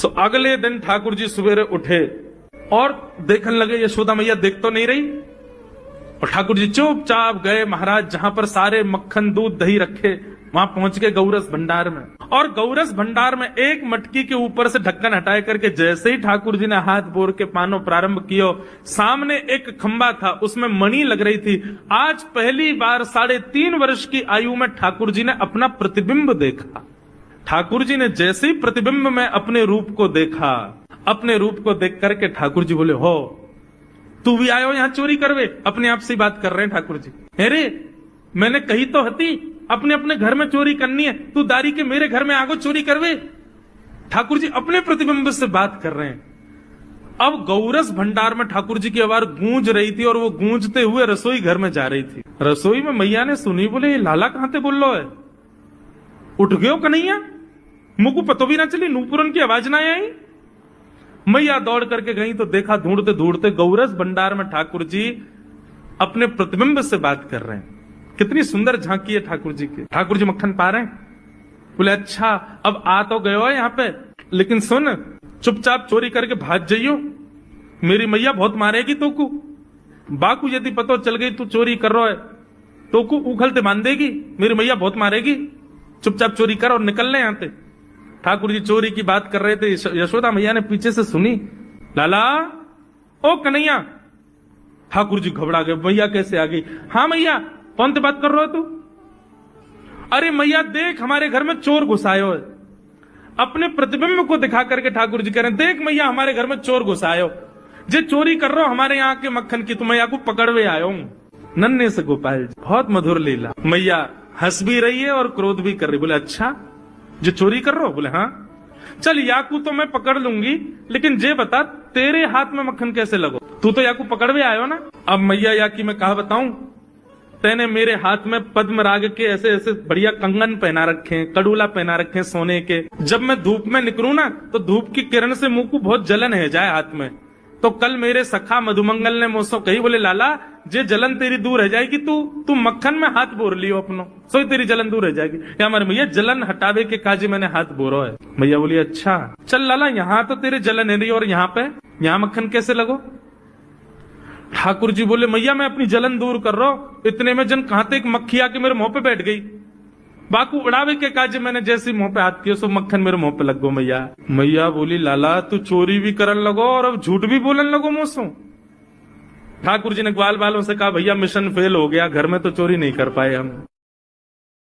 सो अगले दिन ठाकुर जी सवेरे उठे और देखने लगे यशोदा मैया देख तो नहीं रही, और ठाकुर जी चुपचाप गए महाराज जहां पर सारे मक्खन दूध दही रखे, वहां पहुंच के गौरस भंडार में। और गौरस भंडार में एक मटकी के ऊपर से ढक्कन हटाए करके जैसे ही ठाकुर जी ने हाथ बोर के पानो प्रारंभ किया, सामने एक खंबा था, उसमें मणि लग रही थी। आज पहली बार 3.5 वर्ष की आयु में ठाकुर जी ने अपना प्रतिबिंब देखा। ठाकुर जी ने जैसे ही प्रतिबिंब में अपने रूप को देखा, अपने रूप को देख करके ठाकुर जी बोले, हो तू भी आयो यहां चोरी करवे? अपने आप से ही बात कर रहे हैं ठाकुर जी। अरे मैंने कही तो हती अपने अपने घर में चोरी करनी है, तू दारी के मेरे घर में आगो चोरी करवे? ठाकुर जी अपने प्रतिबिंब से बात कर रहे हैं। अब गौरस भंडार में ठाकुर जी की आवाज गूंज रही थी और वो गूंजते हुए रसोई घर में जा रही थी। रसोई में मैया ने सुनी, बोले ये लाला कहां ते बोल लो है? उठ गयो कन्हैया? मुझको पतो भी ना चली, नूपुरन की आवाज ना आई। मैया दौड़ करके गई तो देखा ढूंढते ढूंढते गौरस भंडार में ठाकुर जी अपने प्रतिबिंब से बात कर रहे हैं। कितनी सुंदर झांकी है ठाकुर जी की। ठाकुर जी मक्खन पा रहे हैं। बोले अच्छा अब आ तो गयो है यहाँ पे, लेकिन सुन चुपचाप चोरी करके भाग जाइयो, मेरी मैया बहुत मारेगी तोकू। बाकू यदि पतो चल गई तू चोरी कर रहा है तोकू उखलते मान देगी, मेरी मैया बहुत मारेगी। चुपचाप चोरी कर और निकल ले यहाँ से। ठाकुर जी चोरी की बात कर रहे थे, यशोदा मैया ने पीछे से सुनी, लाला ओ कन्हैया। ठाकुर जी घबरा गए, मैया कैसे आ गई? हाँ मैया, कौन से बात कर रहे हो तू? अरे मैया देख हमारे घर में चोर घुसायो है। अपने प्रतिबिंब को दिखा करके ठाकुर जी कह रहे हैं, देख मैया हमारे घर में चोर घुसायो, जे चोरी कर रहे हो हमारे यहाँ के मक्खन की, तो मैया को पकड़वे आयो हूं। नन्हे से गोपाल जी, बहुत मधुर लीला। मैया हंस भी रही है और क्रोध भी कर रही। बोले अच्छा जो चोरी कर रहे हो? बोले हाँ। चल याकू तो मैं पकड़ लूंगी, लेकिन जे बता तेरे हाथ में मक्खन कैसे लगो? तू तो याकू पकड़वे आयो ना। अब मैया याकी मैं कहा बताऊं, तेने मेरे हाथ में पद्मराग के ऐसे ऐसे बढ़िया कंगन पहना रखे हैं, कड़ूला पहना रखे हैं सोने के। जब मैं धूप में निकलूं ना तो धूप की किरण से मुंह को बहुत जलन है जाए हाथ में। तो कल मेरे सखा मधुमंगल ने मुझसे कही, बोले लाला जे जलन तेरी दूर रह जाएगी, तू मक्खन में हाथ बोर लियो अपनो, सोई तेरी जलन दूर रह जाएगी। या हमारे भैया जलन हटावे के काजी मैंने हाथ बोरो है। भैया बोली अच्छा चल लाला, यहाँ तो तेरे जलन है रही और यहाँ पे यहाँ मक्खन कैसे लगो? ठाकुर जी बोले मैया मैं अपनी जलन दूर कर रहा हूं। इतने में जन कहां तक मक्खी आके मेरे मुंह पे बैठ गई। बाकू उड़ावे के काज मैंने जैसे मुंह पे हाथ किया सो मक्खन मेरे मुंह पे लग गो। मैया बोली लाला तू चोरी भी करन लगो और अब झूठ भी बोलन लगो मुझसे। ठाकुर जी ने ग्वाल वालों से कहा भैया मिशन फेल हो गया, घर में तो चोरी नहीं कर पाए हम।